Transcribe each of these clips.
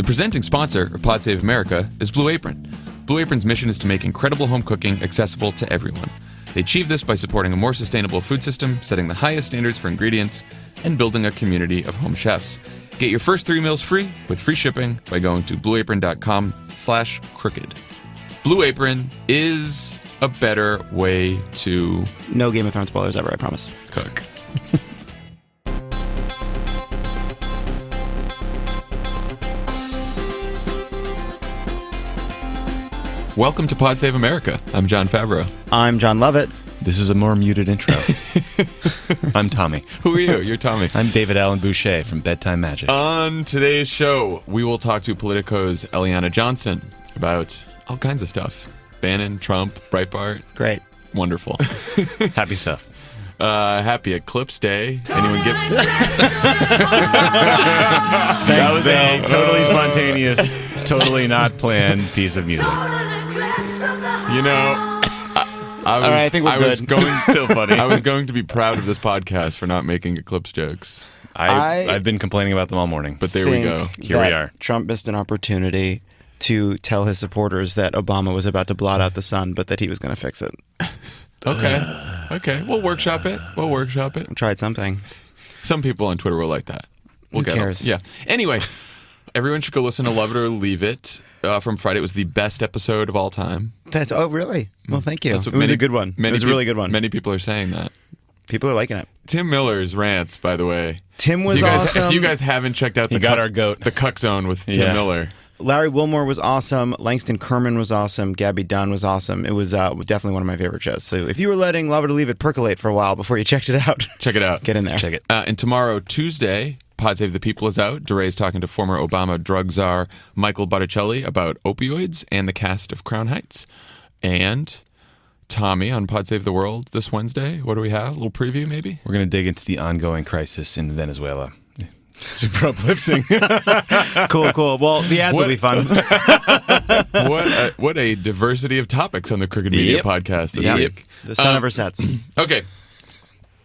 presenting sponsor of Pod Save America is Blue Apron. Blue Apron's mission is to make incredible home cooking accessible to everyone. They achieve this by supporting a more sustainable food system, setting the highest standards for ingredients, and building a community of home chefs. Get your first 3 meals free with free shipping by going to blueapron.com/crooked. Blue Apron is a better way to... No Game of Thrones spoilers ever, I promise. Cook. Welcome to Pod Save America. I'm Jon Favreau. I'm Jon Lovett. This is a more muted intro. I'm Tommy. Who are you? You're Tommy. I'm David Allen Boucher from Bedtime Magic. On today's show, we will talk to Politico's Eliana Johnson about all kinds of stuff. Bannon, Trump, Breitbart. Great. Wonderful. Happy stuff. Happy Eclipse Day. Anyone get... That was a totally spontaneous, totally not planned piece of music. You know... All right, I think we're good. Still funny. I was going to be proud of this podcast for not making eclipse jokes. I've been complaining about them all morning. But there we go. Here we are. Trump missed an opportunity to tell his supporters that Obama was about to blot out the sun, but that he was going to fix it. Okay. We'll workshop it. Tried something. Some people on Twitter will like that. Who cares? Yeah. Anyway, everyone should go listen to Love It or Leave It from Friday. It was the best episode of all time. Oh, really? Well, thank you. It was a good one. It was a really good one. Many people are saying that. People are liking it. Tim Miller's rants, by the way. Tim was awesome. If you guys haven't checked out our goat. The Cuck Zone with Tim Miller. Larry Wilmore was awesome. Langston Kerman was awesome. Gabby Dunn was awesome. It was definitely one of my favorite shows. So if you were letting Love It or Leave It percolate for a while before you checked it out, check it out. Get in there. Check it. And tomorrow, Tuesday, Pod Save the People is out. DeRay's talking to former Obama drug czar Michael Botticelli about opioids and the cast of Crown Heights. And Tommy on Pod Save the World this Wednesday. What do we have? A little preview, maybe? We're going to dig into the ongoing crisis in Venezuela. Super uplifting. Cool. Well, the ads will be fun. What a diversity of topics on the Crooked Media podcast this week. The sun never sets. Okay,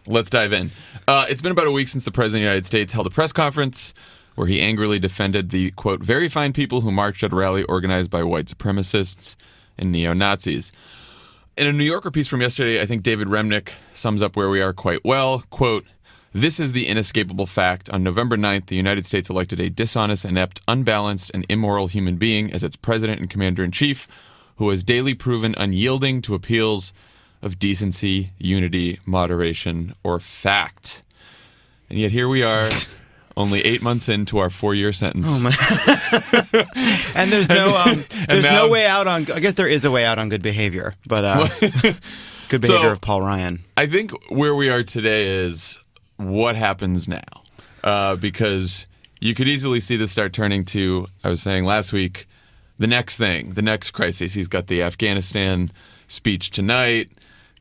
let's dive in. It's been about a week since the President of the United States held a press conference where he angrily defended the, quote, very fine people who marched at a rally organized by white supremacists and neo-Nazis. In a New Yorker piece from yesterday, I think David Remnick sums up where we are quite well. Quote, this is the inescapable fact. On November 9th, the United States elected a dishonest, inept, unbalanced, and immoral human being as its president and commander-in-chief, who has daily proven unyielding to appeals of decency, unity, moderation, or fact. And yet here we are, only 8 months into our 4-year sentence. Oh my! And there's no way out on. I guess there is a way out on good behavior, but good behavior of Paul Ryan. I think where we are today is what happens now, because you could easily see this start turning to, I was saying last week, the next thing, the next crisis. He's got the Afghanistan speech tonight.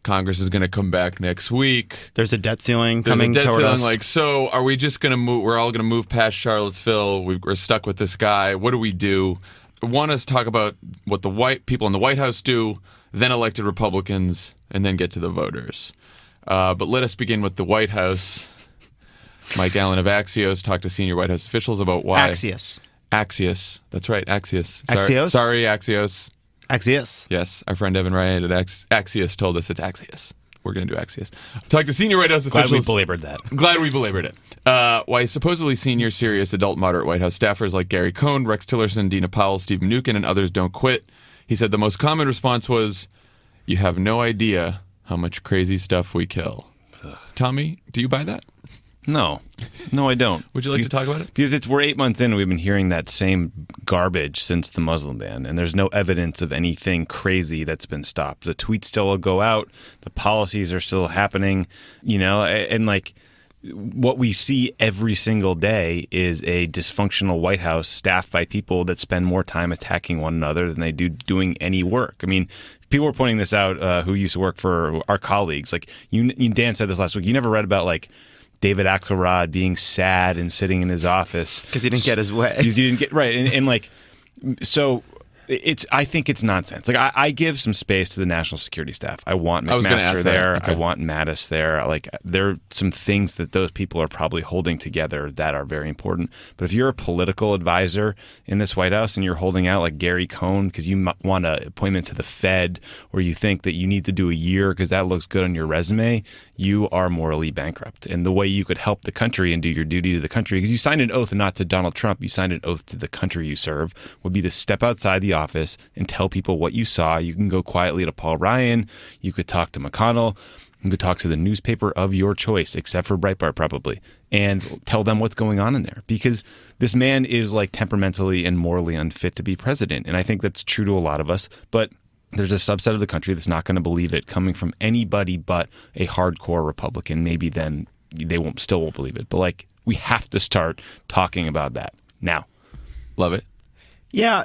Congress is going to come back next week. There's a debt ceiling coming toward us. Like, so are we just going to move? We're all going to move past Charlottesville. We're stuck with this guy. What do we do? I want us to talk about what the white people in the White House do, then elected Republicans, and then get to the voters. But let us begin with the White House. Mike Allen of Axios talked to senior White House officials about why... Axios. That's right, Axios. Axios? Sorry, Axios. Axios. Yes, our friend Evan Ryan at Axios told us it's Axios. We're going to do Axios. Talked to senior White House officials... Glad we belabored that. Glad we belabored it. Why supposedly senior, serious, adult, moderate White House staffers like Gary Cohn, Rex Tillerson, Dina Powell, Steve Mnuchin, and others don't quit. He said the most common response was, you have no idea how much crazy stuff we kill. Tommy, do you buy that? No, I don't. Would you like to talk about it? Because we're 8 months in and we've been hearing that same garbage since the Muslim ban, and there's no evidence of anything crazy that's been stopped. The tweets still go out, the policies are still happening, and like what we see every single day is a dysfunctional White House staffed by people that spend more time attacking one another than they do doing any work. I mean, people were pointing this out who used to work for our colleagues. Like Dan said this last week. You never read about like David Axelrod being sad and sitting in his office because he didn't get his way. Because he didn't get right, and like so. I think it's nonsense. Like I give some space to the national security staff. I want I was gonna McMaster ask there. that. Okay. I want Mattis there. Like there are some things that those people are probably holding together that are very important. But if you're a political advisor in this White House and you're holding out like Gary Cohn because you want an appointment to the Fed, or you think that you need to do a year because that looks good on your resume, you are morally bankrupt. And the way you could help the country and do your duty to the country, because you signed an oath not to Donald Trump, you signed an oath to the country you serve, would be to step outside the office and tell people what you saw. You can go quietly to Paul Ryan. You could talk to McConnell. You could talk to the newspaper of your choice, except for Breitbart probably, and tell them what's going on in there. Because this man is like temperamentally and morally unfit to be president. And I think that's true to a lot of us. But there's a subset of the country that's not going to believe it coming from anybody but a hardcore Republican. Maybe then they still won't believe it. But like, we have to start talking about that now. Love it. Yeah,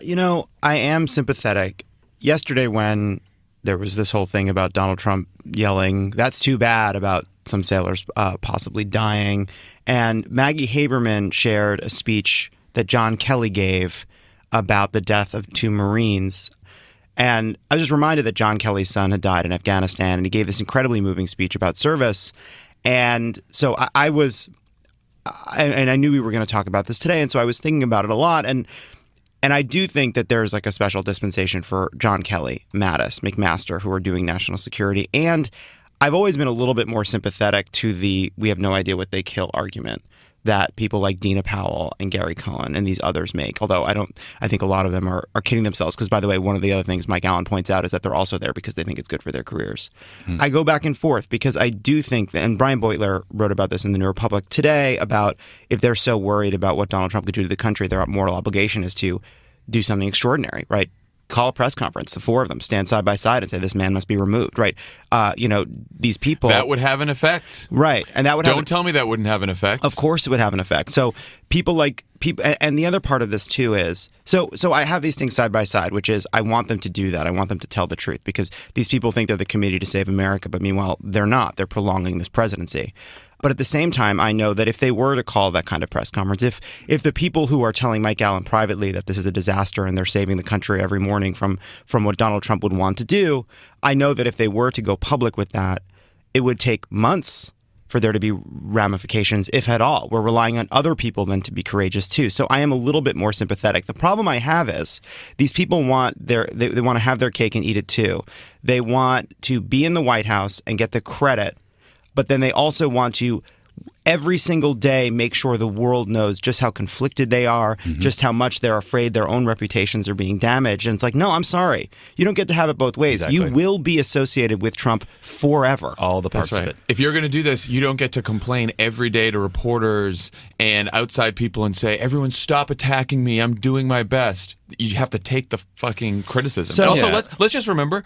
I am sympathetic. Yesterday when there was this whole thing about Donald Trump yelling, "That's too bad," about some sailors possibly dying, and Maggie Haberman shared a speech that John Kelly gave about the death of 2 Marines. And I was just reminded that John Kelly's son had died in Afghanistan, and he gave this incredibly moving speech about service. And so I knew we were going to talk about this today, and so I was thinking about it a lot. And I do think that there's like a special dispensation for John Kelly, Mattis, McMaster, who are doing national security. And I've always been a little bit more sympathetic to the "we have no idea what they kill" argument that people like Dina Powell and Gary Cohn and these others make. Although I think a lot of them are kidding themselves, because, by the way, one of the other things Mike Allen points out is that they're also there because they think it's good for their careers. I go back and forth because I do think that, and Brian Beutler wrote about this in the New Republic today, about if they're so worried about what Donald Trump could do to the country, their moral obligation is to do something extraordinary, right? Call a press conference. The 4 of them stand side by side and say, "This man must be removed," right? These people... That would have an effect. Right. And that would Don't tell me that wouldn't have an effect. Of course it would have an effect. So people, and the other part of this too is, so I have these things side by side, which is I want them to do that. I want them to tell the truth, because these people think they're the Committee to Save America, but meanwhile, they're not. They're prolonging this presidency. But at the same time, I know that if they were to call that kind of press conference, if the people who are telling Mike Allen privately that this is a disaster and they're saving the country every morning from what Donald Trump would want to do, I know that if they were to go public with that, it would take months for there to be ramifications, if at all. We're relying on other people then to be courageous too. So I am a little bit more sympathetic. The problem I have is these people want they want to have their cake and eat it too. They want to be in the White House and get the credit, but then they also want to every single day make sure the world knows just how conflicted they are, just how much they're afraid their own reputations are being damaged. And it's like, no, I'm sorry. You don't get to have it both ways. Exactly. You will be associated with Trump forever. All the parts That's right. of it. If you're going to do this, you don't get to complain every day to reporters and outside people and say, "Everyone stop attacking me. I'm doing my best." You have to take the fucking criticism. So- And also, Yeah. let's just remember,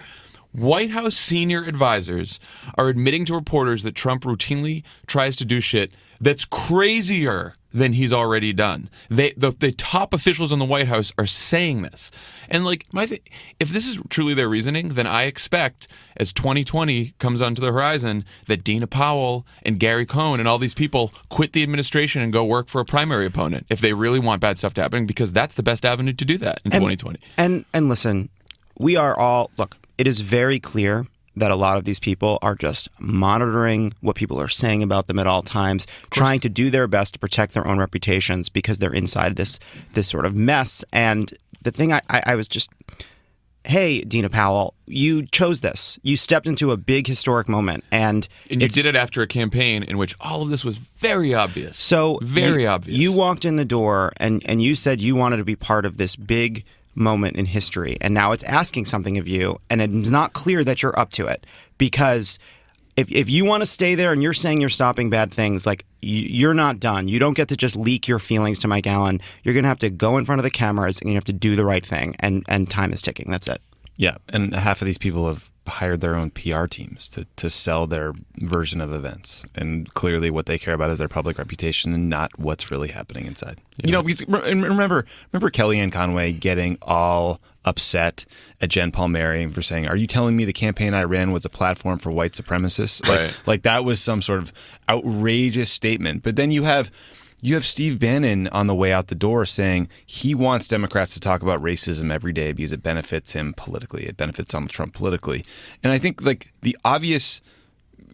White House senior advisors are admitting to reporters that Trump routinely tries to do shit that's crazier than he's already done. The top officials in the White House are saying this. And if this is truly their reasoning, then I expect, as 2020 comes onto the horizon, that Dina Powell and Gary Cohn and all these people quit the administration and go work for a primary opponent if they really want bad stuff to happen, because that's the best avenue to do that in 2020. And listen, we are all, look, it is very clear that a lot of these people are just monitoring what people are saying about them at all times, trying to do their best to protect their own reputations because they're inside this sort of mess. And the thing I was just, hey, Dina Powell, you chose this. You stepped into a big historic moment. And you did it after a campaign in which all of this was very obvious. So very obvious. You walked in the door and you said you wanted to be part of this big moment in history, and now it's asking something of you, and it's not clear that you're up to it, because if you want to stay there and you're saying you're stopping bad things, like, you're not done. You don't get to just leak your feelings to Mike Allen. You're going to have to go in front of the cameras and you have to do the right thing, and time is ticking. That's it. Yeah, and half of these people have hired their own PR teams to sell their version of events. And clearly what they care about is their public reputation and not what's really happening inside. Yeah. You know, because remember Kellyanne Conway getting all upset at Jen Palmieri for saying, "Are you telling me the campaign I ran was a platform for white supremacists?" Right. Like that was some sort of outrageous statement. But then you have you have Steve Bannon on the way out the door saying he wants Democrats to talk about racism every day because it benefits him politically. It benefits Donald Trump politically. And I think like the obvious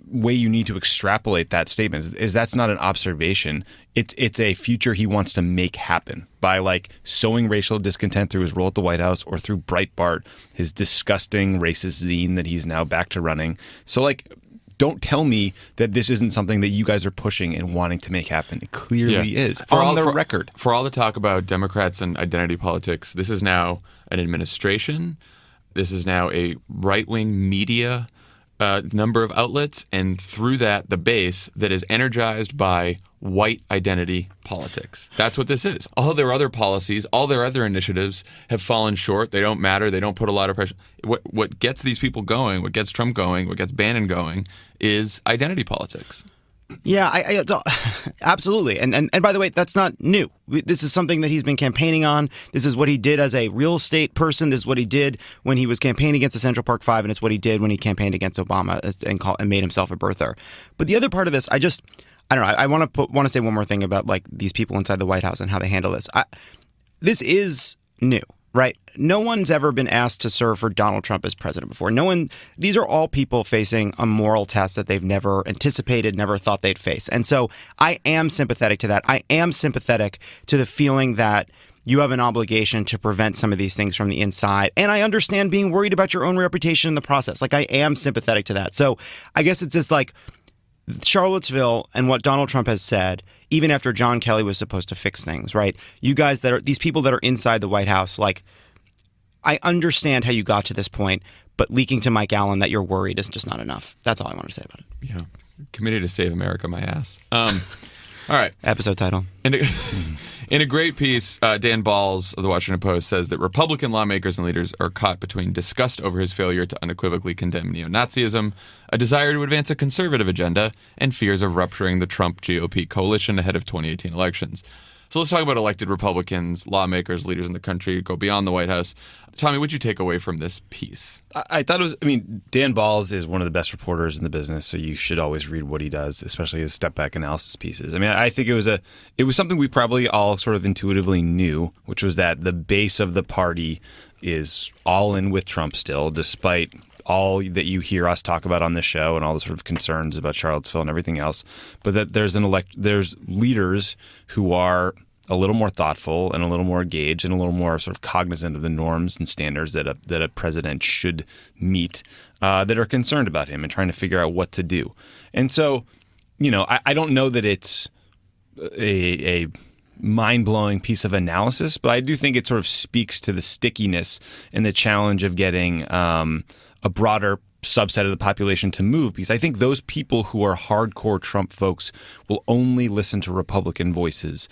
way you need to extrapolate that statement is that's not an observation. It's a future he wants to make happen by like sowing racial discontent through his role at the White House or through Breitbart, his disgusting racist zine that he's now back to running. So like, don't tell me that this isn't something that you guys are pushing and wanting to make happen. It clearly is. On the record. For all the talk about Democrats and identity politics, this is now an administration. This is now a right-wing media number of outlets, and through that, the base that is energized by white identity politics. That's what this is. All their other policies, all their other initiatives have fallen short. They don't matter. They don't put a lot of pressure. What gets these people going, what gets Trump going, what gets Bannon going is identity politics. Yeah, I absolutely. And by the way, that's not new. This is something that he's been campaigning on. This is what he did as a real estate person. This is what he did when he was campaigning against the Central Park Five, and it's what he did when he campaigned against Obama and made himself a birther. But the other part of this, I don't know. I want to say one more thing about like these people inside the White House and how they handle this. This is new. Right. No one's ever been asked to serve for Donald Trump as president before. These are all people facing a moral test that they've never anticipated, never thought they'd face. And so I am sympathetic to that. I am sympathetic to the feeling that you have an obligation to prevent some of these things from the inside. And I understand being worried about your own reputation in the process. Like, I am sympathetic to that. So I guess it's just like Charlottesville and what Donald Trump has said, even after John Kelly was supposed to fix things, right? You guys these people that are inside the White House, like, I understand how you got to this point, but leaking to Mike Allen that you're worried is just not enough. That's all I want to say about it. Yeah. Committee to Save America, my ass. All right. Episode title. In a great piece, Dan Balls of the Washington Post says that Republican lawmakers and leaders are caught between disgust over his failure to unequivocally condemn neo-Nazism, a desire to advance a conservative agenda, and fears of rupturing the Trump GOP coalition ahead of 2018 elections. So let's talk about elected Republicans, lawmakers, leaders in the country, go beyond the White House. Tommy, what'd you take away from this piece? I thought it was, Dan Balls is one of the best reporters in the business, so you should always read what he does, especially his step back analysis pieces. I think it was something we probably all sort of intuitively knew, which was that the base of the party is all in with Trump still, despite all that you hear us talk about on this show and all the sort of concerns about Charlottesville and everything else, but that there's leaders who are a little more thoughtful and a little more engaged and a little more sort of cognizant of the norms and standards that a president should meet, that are concerned about him and trying to figure out what to do. And so, I don't know that it's a mind-blowing piece of analysis, but I do think it sort of speaks to the stickiness and the challenge of getting a broader subset of the population to move, because I think those people who are hardcore Trump folks will only listen to Republican voices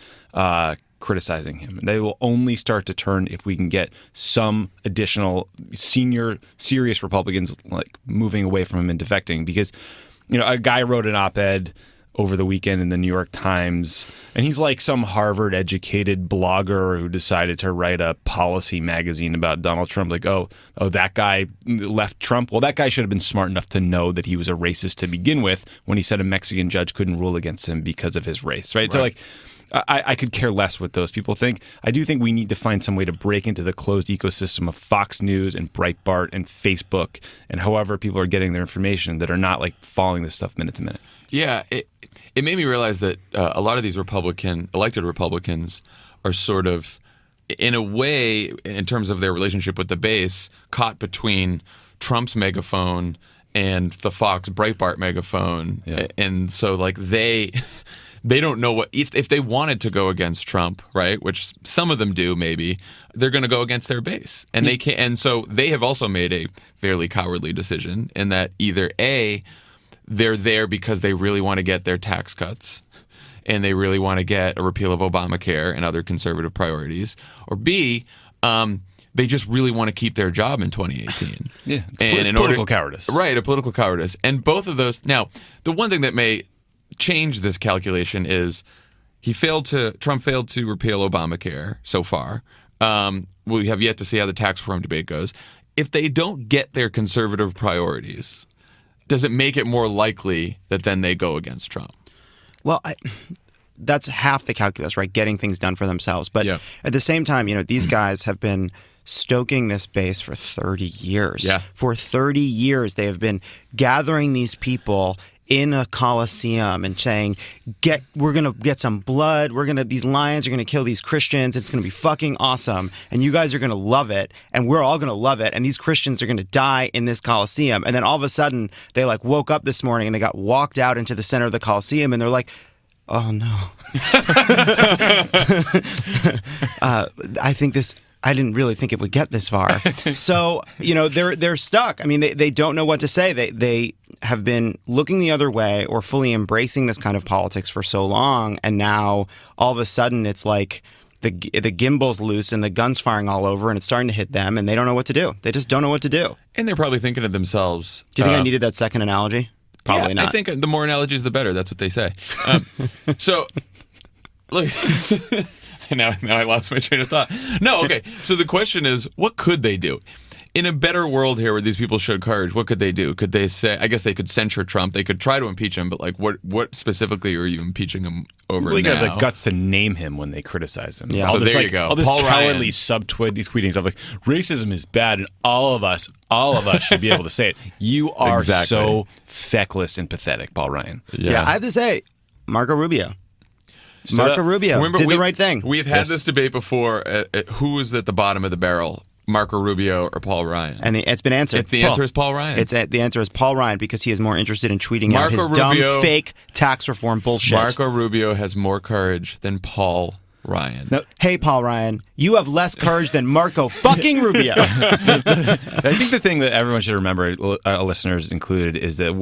criticizing him. They will only start to turn if we can get some additional senior, serious Republicans like moving away from him and defecting. Because, a guy wrote an op-ed over the weekend in the New York Times, and he's like some Harvard-educated blogger who decided to write a policy magazine about Donald Trump. Like, oh, that guy left Trump. Well, that guy should have been smart enough to know that he was a racist to begin with when he said a Mexican judge couldn't rule against him because of his race, right? So, like, I could care less what those people think. I do think we need to find some way to break into the closed ecosystem of Fox News and Breitbart and Facebook and however people are getting their information that are not like following this stuff minute to minute. Yeah, it made me realize that a lot of these elected Republicans are sort of, in a way, in terms of their relationship with the base, caught between Trump's megaphone and the Fox Breitbart megaphone. Yeah. And so, like, they don't know what if they wanted to go against Trump, right? Which some of them do, maybe they're going to go against their base, and they can. And so they have also made a fairly cowardly decision in that either A, they're there because they really want to get their tax cuts and they really want to get a repeal of Obamacare and other conservative priorities, or B, they just really want to keep their job in 2018. Yeah, it's political cowardice. Right, a political cowardice. And both of those. Now, the one thing that may change this calculation is Trump failed to repeal Obamacare so far. We have yet to see how the tax reform debate goes. If they don't get their conservative priorities, does it make it more likely that then they go against Trump? Well, that's half the calculus, right? Getting things done for themselves. But Yeah. at the same time, these guys have been stoking this base for 30 years. Yeah. For 30 years, they have been gathering these people in a coliseum and saying, we're gonna get some blood. These lions are gonna kill these Christians. It's gonna be fucking awesome, and you guys are gonna love it, and we're all gonna love it. And these Christians are gonna die in this coliseum. And then all of a sudden, they woke up this morning and they got walked out into the center of the coliseum, and they're like, oh no. I didn't really think it would get this far. So, they're stuck. I mean, they don't know what to say. They have been looking the other way or fully embracing this kind of politics for so long, and now all of a sudden it's like the gimbal's loose and the gun's firing all over, and it's starting to hit them, and they don't know what to do. They just don't know what to do. And they're probably thinking to themselves, Do you think I needed that second analogy? Probably not. I think the more analogies, the better. That's what they say. So, look... Now I lost my train of thought. No, okay. So the question is, what could they do? In a better world here where these people showed courage, what could they do? Could they say, I guess they could censure Trump. They could try to impeach him, but what specifically are you impeaching him over now? They got the guts to name him when they criticize him. Yeah. All So this, there you go. All this Paul cowardly Ryan. tweeting stuff like, racism is bad and all of us should be able to say it. You are Exactly. so feckless and pathetic, Paul Ryan. Yeah, I have to say, Marco Rubio. Marco that- Rubio Remember, did the right thing. We've had this debate before. Who is at the bottom of the barrel, Marco Rubio or Paul Ryan? And it's been answered. The answer is Paul Ryan. The answer is Paul Ryan because he is more interested in tweeting out Marco his dumb, Rubio- fake tax reform bullshit. Marco Rubio has more courage than Paul Ryan. No, hey, Paul Ryan, you have less courage than Marco fucking Rubio. I think the thing that everyone should remember, listeners included, is that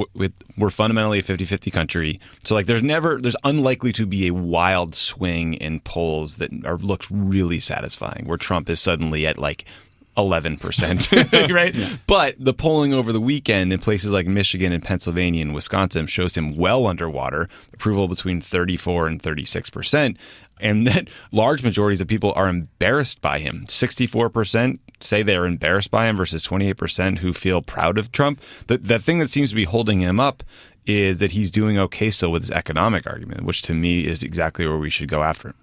we're fundamentally a 50-50 country. So there's unlikely to be a wild swing in polls that looks really satisfying, where Trump is suddenly at 11%, right? Yeah. But the polling over the weekend in places like Michigan and Pennsylvania and Wisconsin shows him well underwater, approval between 34 and 36%. And that large majorities of people are embarrassed by him. 64% say they're embarrassed by him versus 28% who feel proud of Trump. The thing that seems to be holding him up is that he's doing okay still with his economic argument, which to me is exactly where we should go after him.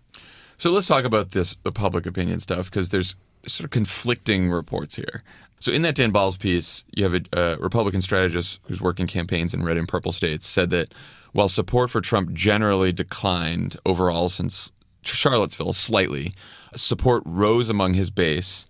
So let's talk about the public opinion stuff, because there's sort of conflicting reports here. So in that Dan Balls piece, you have a Republican strategist who's working campaigns in red and purple states said that while support for Trump generally declined overall since Charlottesville slightly, support rose among his base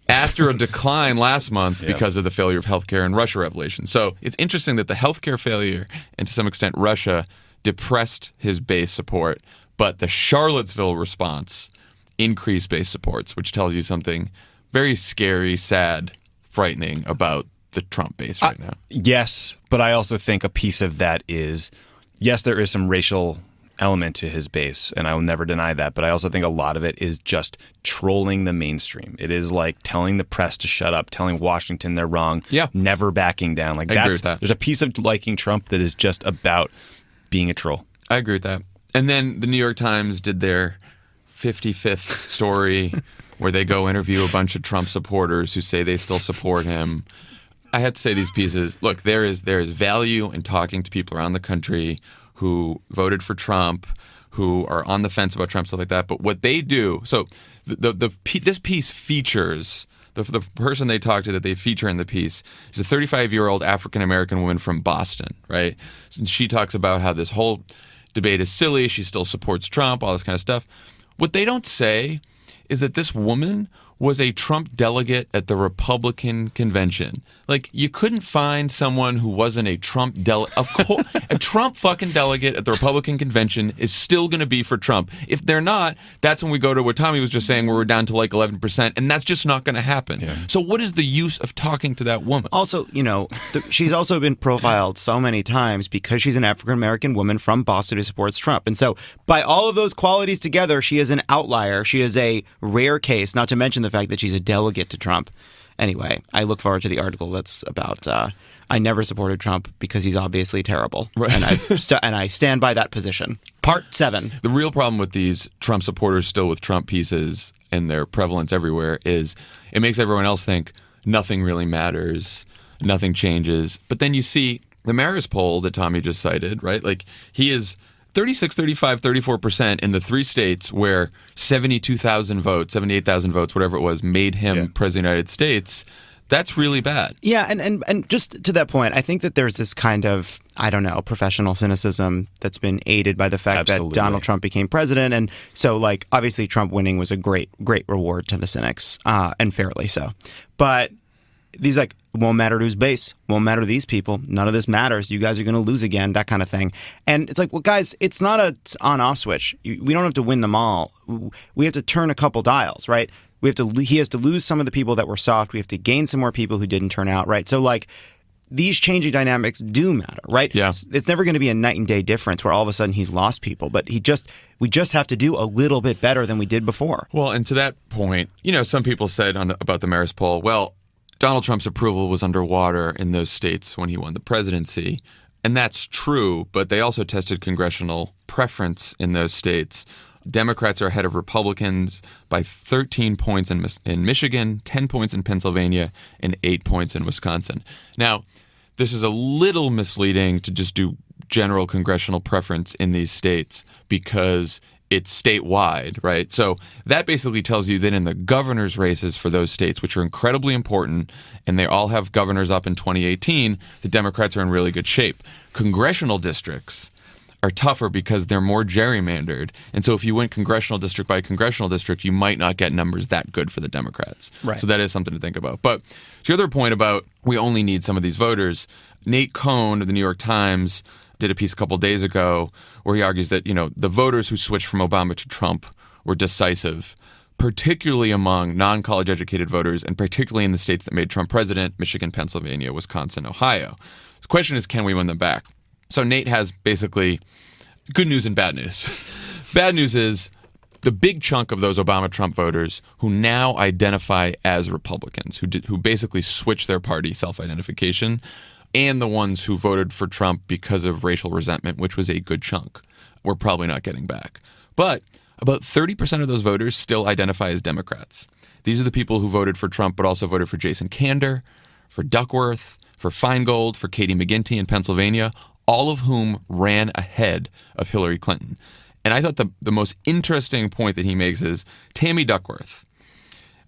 after a decline last month because of the failure of healthcare and Russia revelation. So it's interesting that the healthcare failure and to some extent Russia depressed his base support, but the Charlottesville response increased base supports, which tells you something very scary, sad, frightening about the Trump base right now. Yes, but I also think a piece of that is, yes, there is some racial element to his base, and I will never deny that, but I also think a lot of it is just trolling the mainstream. It is like telling the press to shut up, telling Washington they're wrong, never backing down. I agree with that. There's a piece of liking Trump that is just about being a troll. I agree with that. And then the New York Times did their 55th story where they go interview a bunch of Trump supporters who say they still support him. I had to say these pieces, look, there is value in talking to people around the country who voted for Trump, who are on the fence about Trump, stuff like that. But what they do, so this piece features, the person they talk to that they feature in the piece is a 35-year-old African-American woman from Boston, right? And she talks about how this whole debate is silly. She still supports Trump, all this kind of stuff. What they don't say is that this woman was a Trump delegate at the Republican convention. Like, you couldn't find someone who wasn't a Trump delegate. Of course, a Trump fucking delegate at the Republican convention is still going to be for Trump. If they're not, that's when we go to what Tommy was just saying, where we're down to 11%, and that's just not going to happen. Yeah. So what is the use of talking to that woman? Also, she's also been profiled so many times because she's an African-American woman from Boston who supports Trump. And so by all of those qualities together, she is an outlier. She is a rare case, not to mention the fact that she's a delegate to Trump. Anyway, I look forward to the article that's about I never supported Trump because he's obviously terrible. Right. And I stand by that position. Part 7. The real problem with these Trump supporters still with Trump pieces and their prevalence everywhere is it makes everyone else think nothing really matters, nothing changes. But then you see the Marist poll that Tommy just cited, right? Like, he is 36, 35, 34% in the 3 states where 72,000 votes, 78,000 votes, whatever it was, made him president of the United States. That's really bad. Yeah, and just to that point, I think that there's this kind of, I don't know, professional cynicism that's been aided by the fact that Donald Trump became president. And so, like, obviously Trump winning was a great reward to the cynics, and fairly so. But these, like, won't matter to whose base, won't matter to these people, none of this matters, you guys are going to lose again, that kind of thing. And it's like, well, guys, it's not a on-off switch. We don't have to win them all. We have to turn a couple dials, right? He has to lose some of the people that were soft. We have to gain some more people who didn't turn out, right? So, like, these changing dynamics do matter, right? Yeah. It's never going to be a night and day difference where all of a sudden he's lost people, but we just have to do a little bit better than we did before. Well, and to that point, some people said about the Marist poll, well, Donald Trump's approval was underwater in those states when he won the presidency. And that's true, but they also tested congressional preference in those states. Democrats are ahead of Republicans by 13 points in Michigan, 10 points in Pennsylvania, and 8 points in Wisconsin. Now, this is a little misleading to just do general congressional preference in these states because it's statewide, right? So that basically tells you that in the governor's races for those states, which are incredibly important, and they all have governors up in 2018, the Democrats are in really good shape. Congressional districts are tougher because they're more gerrymandered. And so if you went congressional district by congressional district, you might not get numbers that good for the Democrats. Right. So that is something to think about. But to your other point about we only need some of these voters, Nate Cohn of the New York Times did a piece a couple days ago where he argues that, the voters who switched from Obama to Trump were decisive, particularly among non-college educated voters and particularly in the states that made Trump president, Michigan, Pennsylvania, Wisconsin, Ohio. The question is, can we win them back? So Nate has basically good news and bad news. Bad news is the big chunk of those Obama-Trump voters who now identify as Republicans, who basically switch their party self-identification, and the ones who voted for Trump because of racial resentment, which was a good chunk, we're probably not getting back. But about 30% of those voters still identify as Democrats. These are the people who voted for Trump but also voted for Jason Kander, for Duckworth, for Feingold, for Katie McGinty in Pennsylvania, all of whom ran ahead of Hillary Clinton. And I thought the most interesting point that he makes is Tammy Duckworth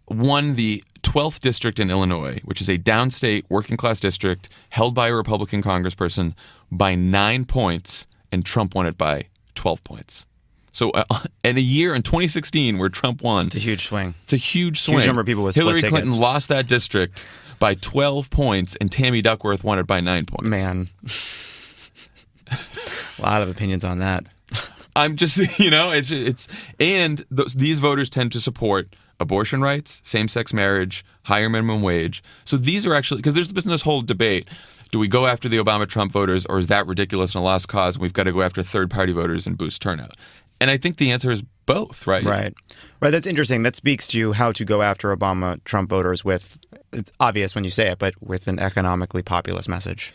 won the 12th district in Illinois, which is a downstate working-class district held by a Republican congressperson, by 9 points, and Trump won it by 12 points. So in a year in 2016 where Trump won... It's a huge swing. It's a huge swing. Huge number of people with split Hillary tickets. Clinton lost that district by 12 points, and Tammy Duckworth won it by 9 points. Man. A lot of opinions on that. I'm just, these voters tend to support abortion rights, same-sex marriage, higher minimum wage. So these are actually, because there's been this whole debate, do we go after the Obama-Trump voters, or is that ridiculous and a lost cause, and we've got to go after third-party voters and boost turnout? And I think the answer is both, right? Right. That's interesting. That speaks to how to go after Obama-Trump voters with, it's obvious when you say it, but with an economically populist message.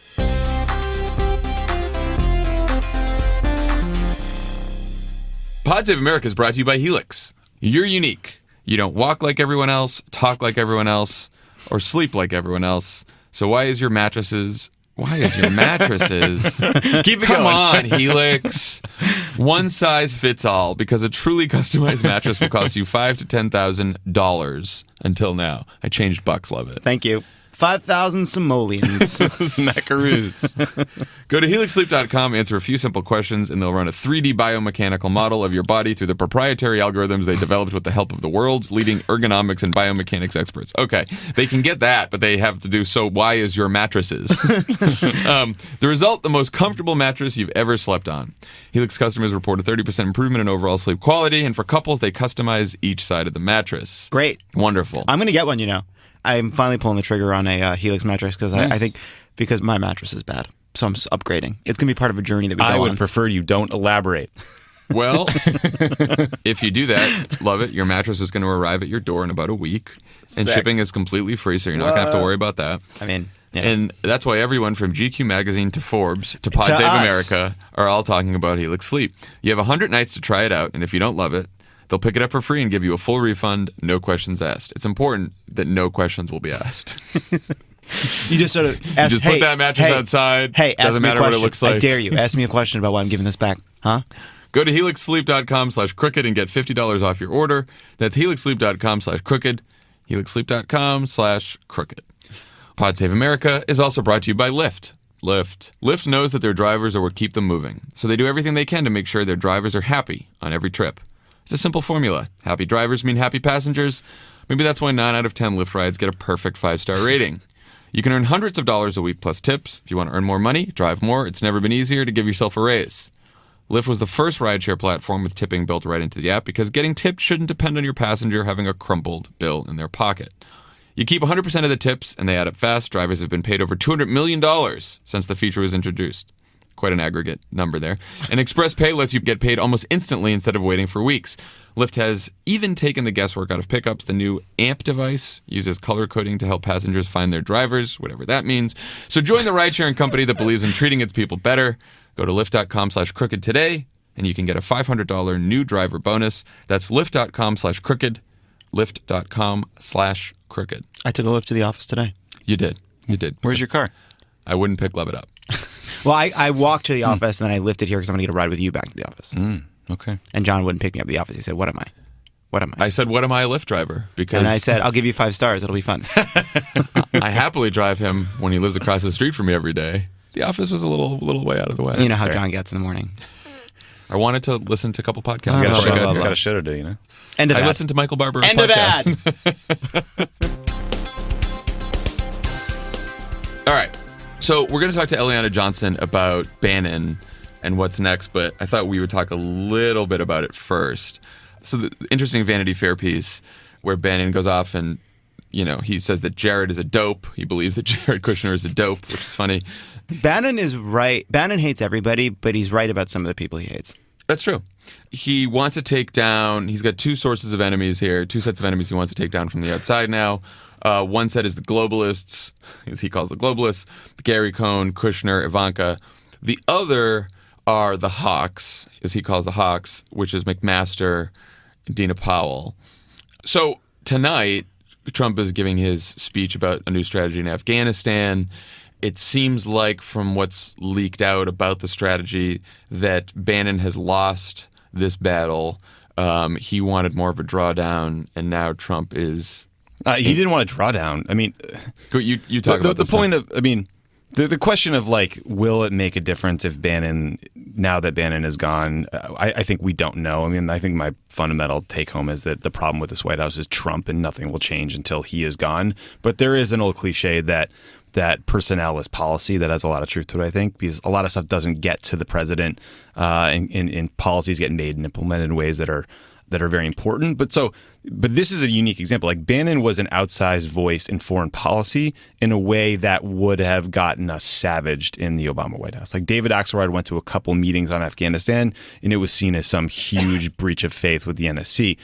Pod Save America is brought to you by Helix. You're unique. You don't walk like everyone else, talk like everyone else, or sleep like everyone else. So why is your mattresses... Keep it Come on, Helix. One size fits all, because a truly customized mattress will cost you $5,000 to $10,000 until now. I changed bucks, love it. Thank you. 5,000 simoleons. Smackaroos. Go to helixsleep.com, answer a few simple questions, and they'll run a 3D biomechanical model of your body through the proprietary algorithms they developed with the help of the world's leading ergonomics and biomechanics experts. Okay, they can get that, but they have to do, so why is your mattresses? The result, the most comfortable mattress you've ever slept on. Helix customers report a 30% improvement in overall sleep quality, and for couples, they customize each side of the mattress. Great. Wonderful. I'm going to get one, I'm finally pulling the trigger on a Helix mattress because I think because my mattress is bad. So I'm just upgrading. It's going to be part of a journey that we go on. I would prefer you don't elaborate. Well, if you do that, love it. Your mattress is going to arrive at your door in about a week. And shipping is completely free, so you're not going to have to worry about that. I mean, yeah. And that's why everyone from GQ Magazine to Forbes to Pod Save America are all talking about Helix Sleep. You have 100 nights to try it out, and if you don't love it, they'll pick it up for free and give you a full refund, no questions asked. It's important that no questions will be asked. You just sort of ask, just put that mattress outside. Hey, doesn't matter what it looks like. I dare you. Ask me a question about why I'm giving this back. Huh? Go to helixsleep.com/crooked and get $50 off your order. That's helixsleep.com/crooked. helixsleep.com/crooked. Pod Save America is also brought to you by Lyft. Lyft knows that their drivers are what keep them moving, so they do everything they can to make sure their drivers are happy on every trip. It's a simple formula. Happy drivers mean happy passengers. Maybe that's why 9 out of 10 Lyft rides get a perfect 5-star rating. You can earn hundreds of dollars a week plus tips. If you want to earn more money, drive more. It's never been easier to give yourself a raise. Lyft was the first rideshare platform with tipping built right into the app because getting tipped shouldn't depend on your passenger having a crumpled bill in their pocket. You keep 100% of the tips, and they add up fast. Drivers have been paid over $200 million since the feature was introduced. Quite an aggregate number there. And Express Pay lets you get paid almost instantly instead of waiting for weeks. Lyft has even taken the guesswork out of pickups. The new AMP device uses color coding to help passengers find their drivers, whatever that means. So join the ride-sharing company that believes in treating its people better. Go to lyft.com/crooked today, and you can get a $500 new driver bonus. That's lyft.com/crooked. Lyft.com/crooked. I took a Lyft to the office today. You did. Where's your car? I wouldn't pick Lovett up. Well, I walked to the office, and then I lifted here because I'm going to get a ride with you back to the office. Okay. And John wouldn't pick me up at the office. He said, what am I? I said, what am I, a Lyft driver? Because And I said, I'll give you 5 stars. It'll be fun. I happily drive him when he lives across the street from me every day. The office was a little way out of the way. You know how fair. John gets in the morning. I wanted to listen to a couple podcasts. Oh, before I got here. Got a show to do, you know? End of I ad. listened to Michael Barber's End of podcast. ad. All right. So we're going to talk to Eliana Johnson about Bannon and what's next, but I thought we would talk a little bit about it first. So the interesting Vanity Fair piece where Bannon goes off and, he says that Jared is a dope. He believes that Jared Kushner is a dope, which is funny. Bannon is right. Bannon hates everybody, but he's right about some of the people he hates. That's true. He wants to take down, he's got 2 sources of enemies here, 2 sets of enemies he wants to take down from the outside now. One set is the globalists, as he calls the globalists, Gary Cohn, Kushner, Ivanka. The other are the hawks, as he calls the hawks, which is McMaster and Dina Powell. So tonight, Trump is giving his speech about a new strategy in Afghanistan. It seems like from what's leaked out about the strategy that Bannon has lost this battle. He wanted more of a drawdown, and now Trump is... He didn't want a drawdown. I mean... You talk about the this point now. of... I mean, the question of, like, will it make a difference if Bannon... Now that Bannon is gone, I think we don't know. I mean, I think my fundamental take-home is that the problem with this White House is Trump, and nothing will change until he is gone. But there is an old cliche that personnel is policy that has a lot of truth to it, I think, because a lot of stuff doesn't get to the president, and policies get made and implemented in ways that are very important. But this is a unique example. Like, Bannon was an outsized voice in foreign policy in a way that would have gotten us savaged in the Obama White House. Like, David Axelrod went to a couple meetings on Afghanistan, and it was seen as some huge breach of faith with the NSC.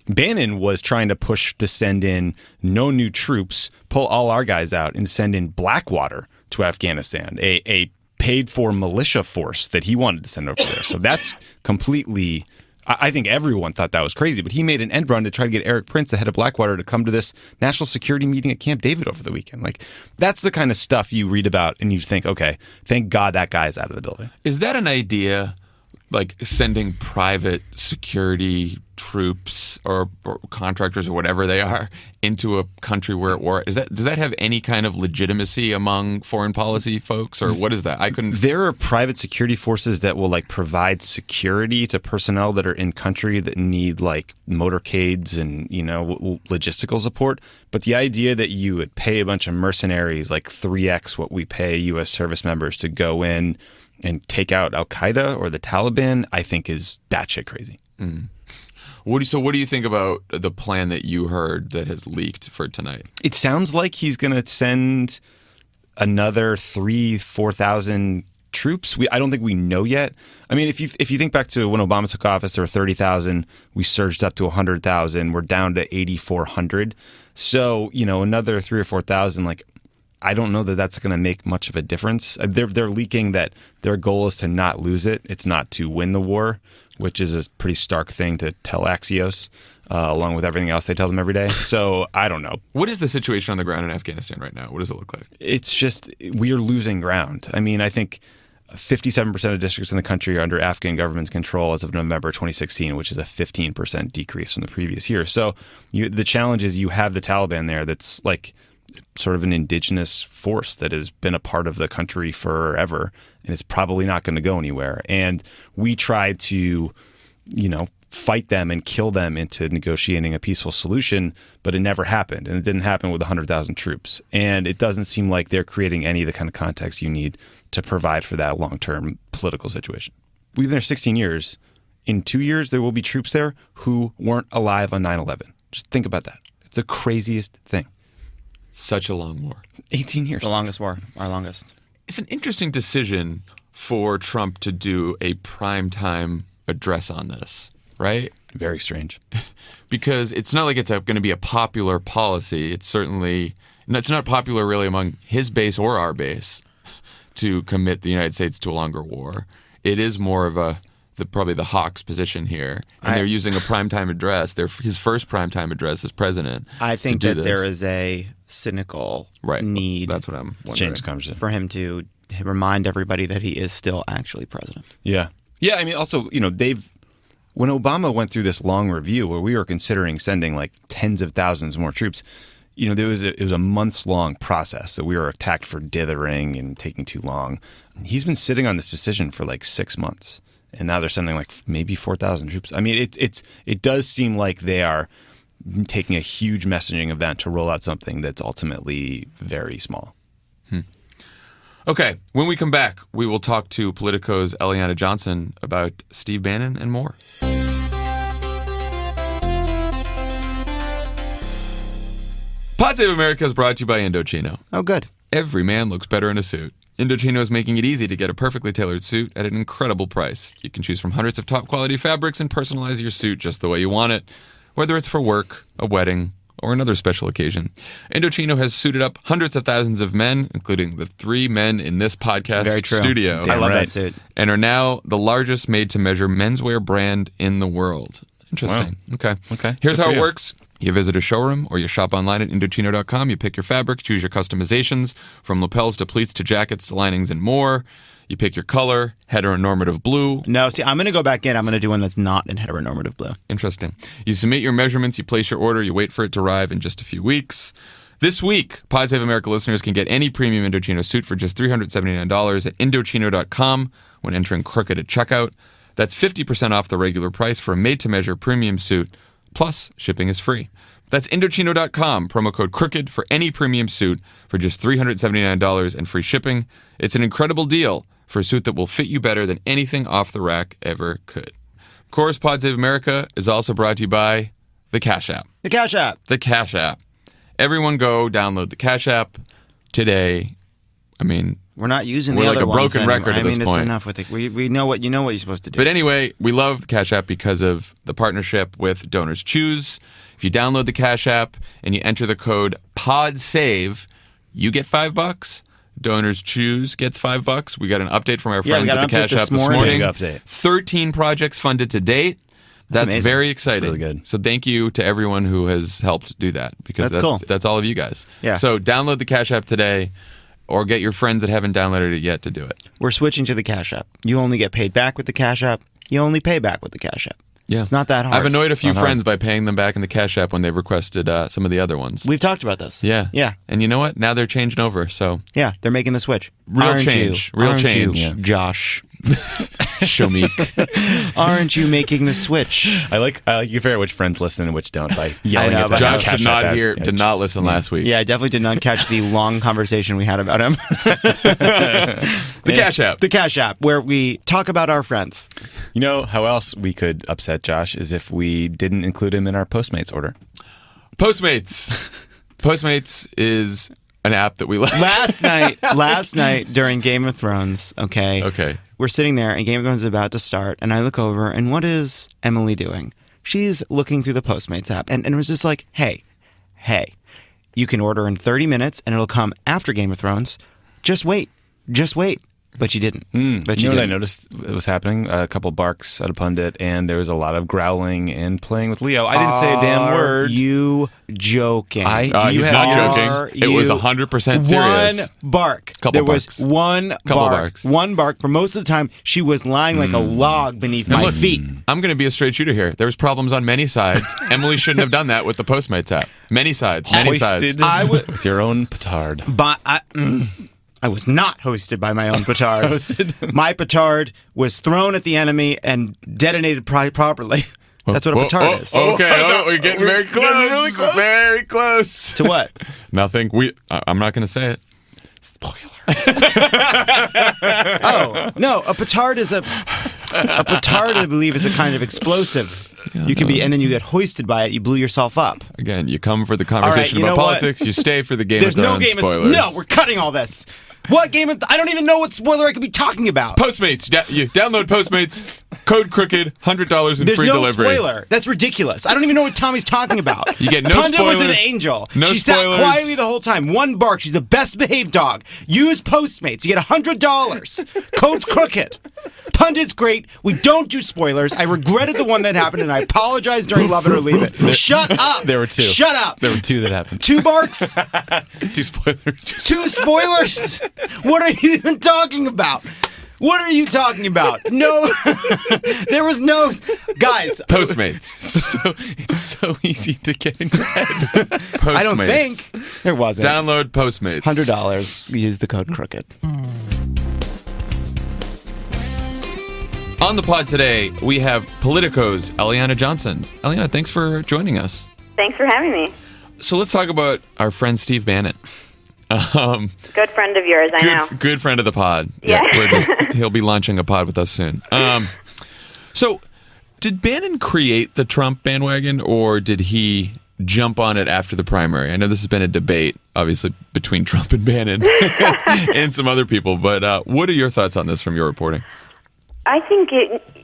Bannon was trying to push to send in no new troops, pull all our guys out, and send in Blackwater to Afghanistan, a paid-for militia force that he wanted to send over there. So that's completely... I think everyone thought that was crazy, but he made an end run to try to get Eric Prince, the head of Blackwater, to come to this national security meeting at Camp David over the weekend. Like, that's the kind of stuff you read about and you think, okay, thank God that guy is out of the building. Is that an idea, like sending private security troops or contractors or whatever they are into a country where at war? Does that have any kind of legitimacy among foreign policy folks, or what is that? There are private security forces that will like provide security to personnel that are in country that need like motorcades and logistical support. But the idea that you would pay a bunch of mercenaries like 3x what we pay U.S. service members to go in and take out Al Qaeda or the Taliban, I think is batshit crazy. Mm. What do you think about the plan that you heard that has leaked for tonight? It sounds like he's going to send another 4,000 troops. I don't think we know yet. I mean, if you think back to when Obama took office, there were 30,000. We surged up to 100,000. We're down to 8,400. So another 3,000 or 4,000. Like, I don't know that that's going to make much of a difference. They're leaking that their goal is to not lose it. It's not to win the war, which is a pretty stark thing to tell Axios, along with everything else they tell them every day. So I don't know. What is the situation on the ground in Afghanistan right now? What does it look like? It's just we are losing ground. I mean, I think 57% of districts in the country are under Afghan government's control as of November 2016, which is a 15% decrease from the previous year. So the challenge is you have the Taliban there that's like sort of an indigenous force that has been a part of the country forever, and it's probably not going to go anywhere. And we tried to, fight them and kill them into negotiating a peaceful solution, but it never happened. And it didn't happen with 100,000 troops. And it doesn't seem like they're creating any of the kind of context you need to provide for that long-term political situation. We've been there 16 years. In 2 years, there will be troops there who weren't alive on 9/11. Just think about that. It's the craziest thing. Such a long war. 18 years. The longest war, our longest. It's an interesting decision for Trump to do a primetime address on this, right? Very strange. Because it's not like it's going to be a popular policy. It's not popular really among his base or our base to commit the United States to a longer war. It is more of probably the Hawks position here. And they're using a primetime address. His first primetime address as president. I think that there is a cynical need. That's what I'm wondering. Change the conversation. For him to remind everybody that he is still actually president. Yeah. Yeah, I mean, also, when Obama went through this long review where we were considering sending like tens of thousands more troops, it was a months-long process. So we were attacked for dithering and taking too long. He's been sitting on this decision for like 6 months, and now they're sending like maybe 4,000 troops. I mean, it does seem like they are taking a huge messaging event to roll out something that's ultimately very small. Okay, when we come back, we will talk to Politico's Eliana Johnson about Steve Bannon and more. Pod Save America is brought to you by Indochino. Oh, good. Every man looks better in a suit. Indochino is making it easy to get a perfectly tailored suit at an incredible price. You can choose from hundreds of top-quality fabrics and personalize your suit just the way you want it, whether it's for work, a wedding, or another special occasion. Indochino has suited up hundreds of thousands of men, including the 3 men in this podcast Very true. studio. I love that suit. And are now the largest made-to-measure menswear brand in the world. Interesting. Wow. Okay. Here's Good how for it you. works. You visit a showroom or you shop online at Indochino.com. You pick your fabric, choose your customizations, from lapels to pleats to jackets to linings and more. You pick your color, heteronormative blue. No, see, I'm going to go back in. I'm going to do one that's not in heteronormative blue. Interesting. You submit your measurements, you place your order, you wait for it to arrive in just a few weeks. This week, Pod Save America listeners can get any premium Indochino suit for just $379 at Indochino.com when entering Crooked at checkout. That's 50% off the regular price for a made-to-measure premium suit, plus shipping is free. That's Indochino.com, promo code Crooked for any premium suit for just $379 and free shipping. It's an incredible deal for a suit that will fit you better than anything off the rack ever could. Of course, Pod Save America is also brought to you by the Cash App. The Cash App. The Cash App. Everyone go download the Cash App today. I mean, we're not using we're the like other a broken ones record anymore. at this point. It's enough with it. We know what you're supposed to do. But anyway, we love the Cash App because of the partnership with Donors Choose. If you download the Cash App and you enter the code PODSAVE, you get $5. Donors Choose gets $5. We got an update from our friends at the Cash App this morning. Big update. 13 projects funded to date. That's amazing. very exciting. That's really good. So thank you to everyone who has helped do that because That's cool. That's all of you guys. Yeah. So download the Cash App today or get your friends that haven't downloaded it yet to do it. We're switching to the Cash App. You only get paid back with the Cash App. You only pay back with the Cash App. Yeah. It's not that hard. I've annoyed a few It's not hard. friends by paying them back in the Cash App when they've requested some of the other ones. We've talked about this. Yeah. Yeah. And you know what? Now they're changing over. So Yeah, they're making the switch. Real Aren't change. you? Real Aren't change. you, Yeah. Josh. show me. Aren't you making the switch? I like you figure out which friends listen and which don't by yelling know, at them. but Josh Cash did App not ads. hear, Yeah, did not listen last week. Yeah, I definitely did not catch the long conversation we had about him. The Cash App. The Cash App, where we talk about our friends. You know how else we could upset Josh is if we didn't include him in our Postmates order. Postmates. Postmates is an app that we like. Last night during Game of Thrones, Okay. we're sitting there and Game of Thrones is about to start, and I look over, and what is Emily doing? She's looking through the Postmates app, and it was just like, hey, you can order in 30 minutes, and it'll come after Game of Thrones. Just wait. But you didn't. But You you know what I didn't. noticed was happening? A couple barks at a pundit, and there was a lot of growling and playing with Leo. I didn't say a damn word. Are you joking? He's not joking. It was 100% serious. One bark. Couple there barks. was one Couple bark. barks. One bark. For most of the time, she was lying like a log beneath And my look, feet. I'm going to be a straight shooter here. There was problems on many sides. Emily shouldn't have done that with the Postmates app. Many sides. Many sides. Hoisted with your own petard. But I was not hosted by my own petard. Hosted? My petard was thrown at the enemy and detonated properly. That's what a petard is. Okay, we're getting very close. getting really close. Very close. To what? Nothing. I'm not going to say it. Spoiler. Oh, no, a petard is a petard, I believe, is a kind of explosive. You can be, and then you get hoisted by it. You blew yourself up. Again, you come for the conversation you about know what? politics. You stay for the Game There's of no Thrones game spoilers. No, we're cutting all this. What game of I don't even know what spoiler I could be talking about. Postmates. You download Postmates. Code Crooked. $100 in There's free no delivery. spoiler. That's ridiculous. I don't even know what Tommy's talking about. You get no Pundit was an spoilers, angel. no she spoilers. sat quietly the whole time. One bark. She's the best behaved dog. Use Postmates. You get $100. Code's Crooked. Pundit's great. We don't do spoilers. I regretted the one that happened, and I apologize during Love It or Leave It. Shut up. There were two. Shut up. There were two that happened. 2 barks? 2 spoilers. 2 spoilers? What are you even talking about? What are you talking about? No, there was no... Guys. Postmates. It's so easy to get in your head. Postmates. I don't think there wasn't. Download Postmates. $100. Use the code Crooked. On the pod today, we have Politico's Eliana Johnson. Eliana, thanks for joining us. Thanks for having me. So let's talk about our friend Steve Bannon. Good friend of yours, I know. Good friend of the pod. Yeah. He'll be launching a pod with us soon. So, did Bannon create the Trump bandwagon, or did he jump on it after the primary? I know this has been a debate, obviously, between Trump and Bannon and some other people, but what are your thoughts on this from your reporting? I think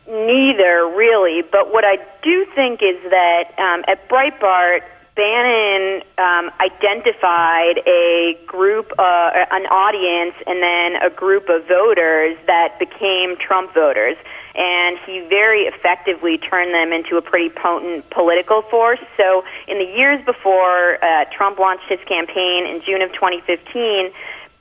neither, really. But what I do think is that at Breitbart, Bannon identified a group, an audience, and then a group of voters that became Trump voters. And he very effectively turned them into a pretty potent political force. So in the years before Trump launched his campaign in June of 2015,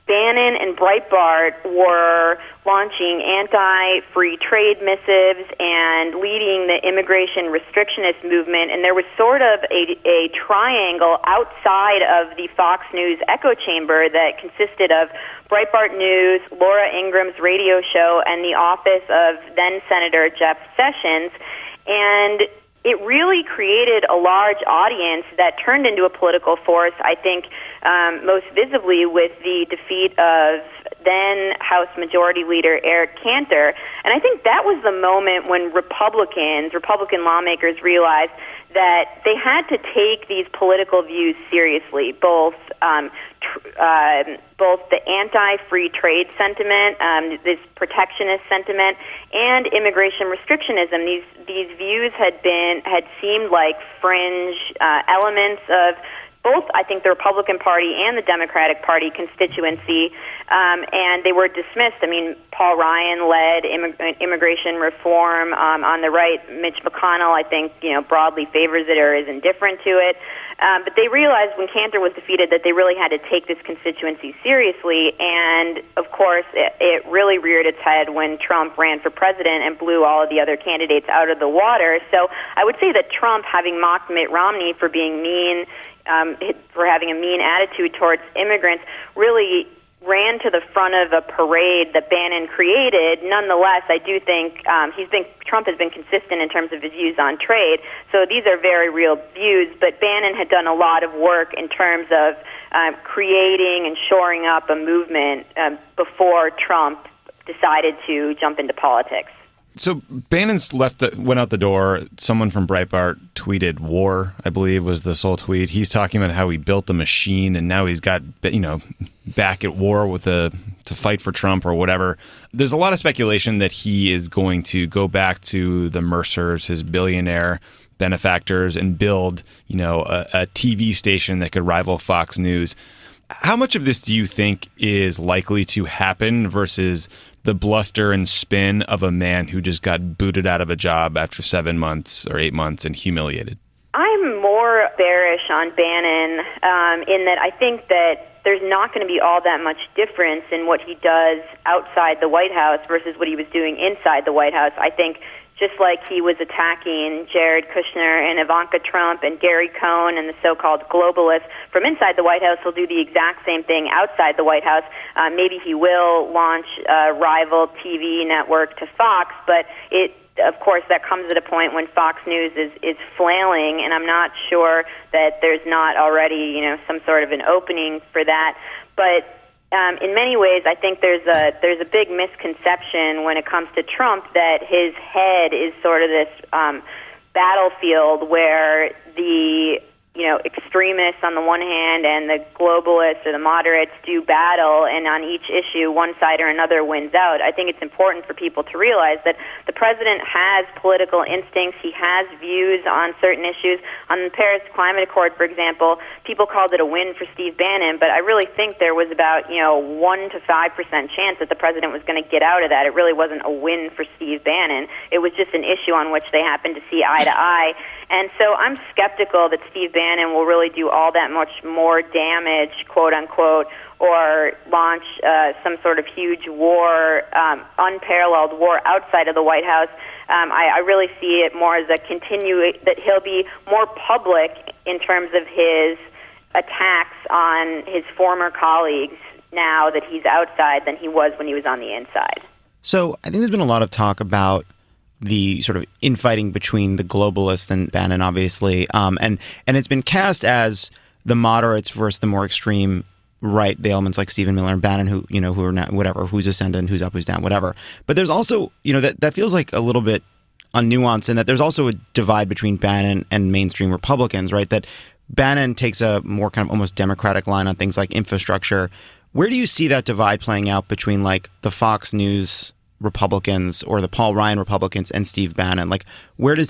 Bannon and Breitbart were launching anti-free trade missives and leading the immigration restrictionist movement, and there was sort of a triangle outside of the Fox News echo chamber that consisted of Breitbart News, Laura Ingram's radio show, and the office of then-Senator Jeff Sessions, and it really created a large audience that turned into a political force, I think, most visibly with the defeat of then House Majority Leader Eric Cantor. And I think that was the moment when Republican lawmakers realized that they had to take these political views seriously, both the anti-free trade sentiment, this protectionist sentiment, and immigration restrictionism. These views had seemed like fringe elements of both, I think, the Republican Party and the Democratic Party constituency, and they were dismissed. I mean, Paul Ryan led immigration reform on the right. Mitch McConnell, I think, broadly favors it or is indifferent to it. But they realized when Cantor was defeated that they really had to take this constituency seriously, and of course, it really reared its head when Trump ran for president and blew all of the other candidates out of the water. So I would say that Trump, having mocked Mitt Romney for being mean, for having a mean attitude towards immigrants, really ran to the front of a parade that Bannon created. Nonetheless, I do think Trump has been consistent in terms of his views on trade. So these are very real views, but Bannon had done a lot of work in terms of creating and shoring up a movement before Trump decided to jump into politics. So Bannon's went out the door. Someone from Breitbart tweeted war, I believe was the sole tweet. He's talking about how he built the machine and now he's got, back at war to fight for Trump or whatever. There's a lot of speculation that he is going to go back to the Mercers, his billionaire benefactors, and build, a TV station that could rival Fox News. How much of this do you think is likely to happen versus the bluster and spin of a man who just got booted out of a job after 7 months or 8 months and humiliated? I'm more bearish on Bannon in that I think that there's not going to be all that much difference in what he does outside the White House versus what he was doing inside the White House. I think just like he was attacking Jared Kushner and Ivanka Trump and Gary Cohn and the so-called globalists from inside the White House, he'll do the exact same thing outside the White House. Maybe he will launch a rival TV network to Fox, but of course, that comes at a point when Fox News is flailing, and I'm not sure that there's not already, some sort of an opening for that. But in many ways, I think there's a big misconception when it comes to Trump that his head is sort of this battlefield where the extremists on the one hand and the globalists or the moderates do battle, and on each issue, one side or another wins out. I think it's important for people to realize that the president has political instincts. He has views on certain issues. On the Paris Climate Accord, for example, people called it a win for Steve Bannon, but I really think there was about 1 to 5% chance that the president was going to get out of that. It really wasn't a win for Steve Bannon. It was just an issue on which they happened to see eye to eye. And so I'm skeptical that Steve Bannon will really do all that much more damage, quote unquote, or launch some sort of huge war, unparalleled war outside of the White House. I really see it more as that he'll be more public in terms of his attacks on his former colleagues now that he's outside than he was when he was on the inside. So I think there's been a lot of talk about the sort of infighting between the globalists and Bannon, obviously, and it's been cast as the moderates versus the more extreme right, the elements like Stephen Miller and Bannon, who are not, whatever, who's ascendant, who's up, who's down, whatever. But there's also, that feels like a little bit unnuanced in that there's also a divide between Bannon and mainstream Republicans, right? That Bannon takes a more kind of almost democratic line on things like infrastructure. Where do you see that divide playing out between like the Fox News Republicans or the Paul Ryan Republicans and Steve Bannon? Like,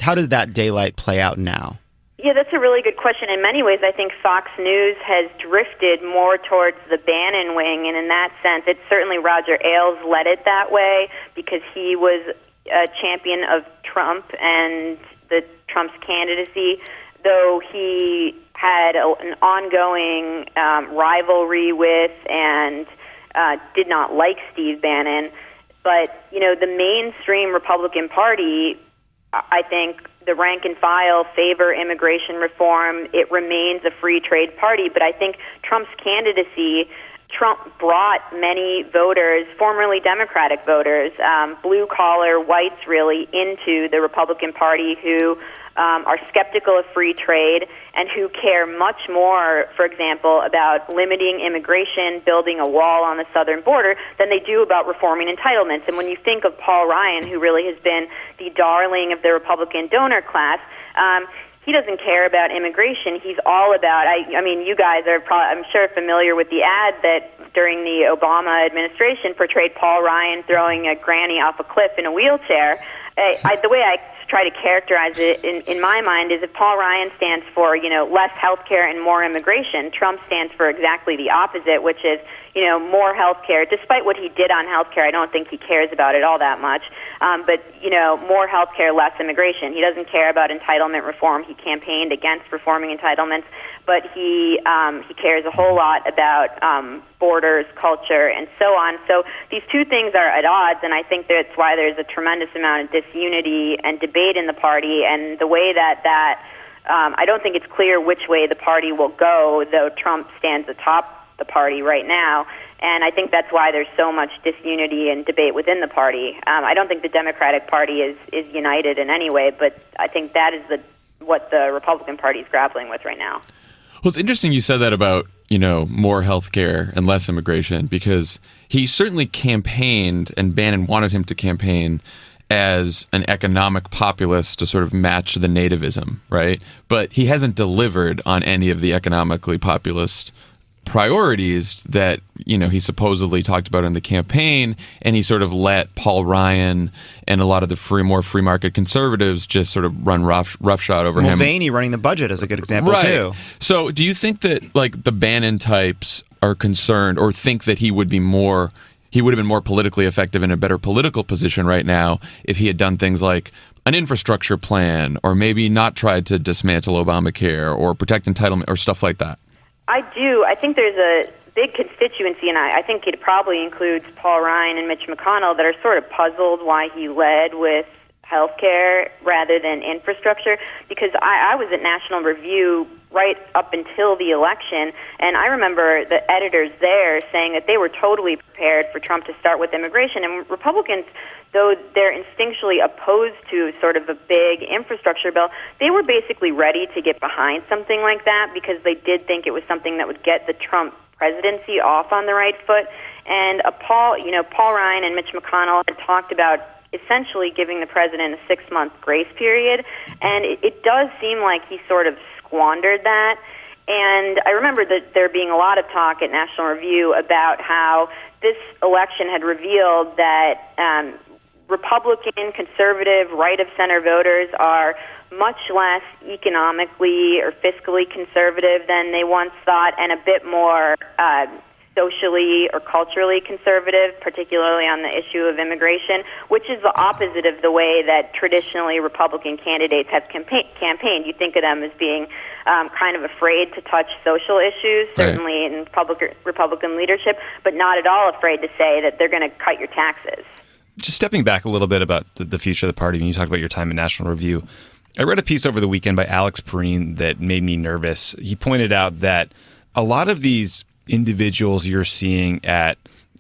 how does that daylight play out now? Yeah, that's a really good question. In many ways, I think Fox News has drifted more towards the Bannon wing, and in that sense, it's certainly Roger Ailes led it that way because he was a champion of Trump and Trump's candidacy, though he had an ongoing rivalry with and did not like Steve Bannon. But, the mainstream Republican Party, I think the rank and file favor immigration reform. It remains a free trade party. But I think Trump's candidacy, Trump brought many voters, formerly Democratic voters, blue-collar whites really, into the Republican Party who are skeptical of free trade and who care much more, for example, about limiting immigration, building a wall on the southern border, than they do about reforming entitlements. And when you think of Paul Ryan, who really has been the darling of the Republican donor class, he doesn't care about immigration. He's all about, I mean, you guys are probably, I'm sure, familiar with the ad that during the Obama administration portrayed Paul Ryan throwing a granny off a cliff in a wheelchair. The way I try to characterize it in my mind is if Paul Ryan stands for, less health care and more immigration, Trump stands for exactly the opposite, which is, more health care. Despite what he did on health care, I don't think he cares about it all that much. But, more health care, less immigration. He doesn't care about entitlement reform. He campaigned against reforming entitlements, but he cares a whole lot about borders, culture, and so on. So these two things are at odds, and I think that's why there's a tremendous amount of disunity and debate in the party, and the way that I don't think it's clear which way the party will go, though Trump stands atop the party right now, and I think that's why there's so much disunity and debate within the party. I don't think the Democratic Party is united in any way, but I think that is what the Republican Party is grappling with right now. Well, it's interesting you said that about, more health care and less immigration, because he certainly campaigned, and Bannon wanted him to campaign as an economic populist to sort of match the nativism, right? But he hasn't delivered on any of the economically populist priorities that, he supposedly talked about in the campaign, and he sort of let Paul Ryan and a lot of the more free market conservatives just sort of run roughshod over him. Mulvaney running the budget is a good example, too. So do you think that, like, the Bannon types are concerned or think that he he would have been more politically effective in a better political position right now if he had done things like an infrastructure plan, or maybe not tried to dismantle Obamacare or protect entitlement or stuff like that? I do. I think there's a big constituency, and I think it probably includes Paul Ryan and Mitch McConnell, that are sort of puzzled why he led with healthcare rather than infrastructure, because I was at National Review right up until the election, and I remember the editors there saying that they were totally prepared for Trump to start with immigration, and Republicans, though they're instinctually opposed to sort of a big infrastructure bill, they were basically ready to get behind something like that because they did think it was something that would get the Trump presidency off on the right foot. And Paul Ryan and Mitch McConnell had talked about essentially giving the president a 6-month grace period, and it does seem like he sort of squandered that. And I remember that there being a lot of talk at National Review about how this election had revealed that Republican, conservative, right-of-center voters are much less economically or fiscally conservative than they once thought, and a bit more socially or culturally conservative, particularly on the issue of immigration, which is the opposite of the way that traditionally Republican candidates have campaigned. You think of them as being kind of afraid to touch social issues, certainly in Republican leadership, but not at all afraid to say that they're going to cut your taxes. Just stepping back a little bit about the future of the party, when you talked about your time at National Review, I read a piece over the weekend by Alex Perrine that made me nervous. He pointed out that a lot of these individuals you're seeing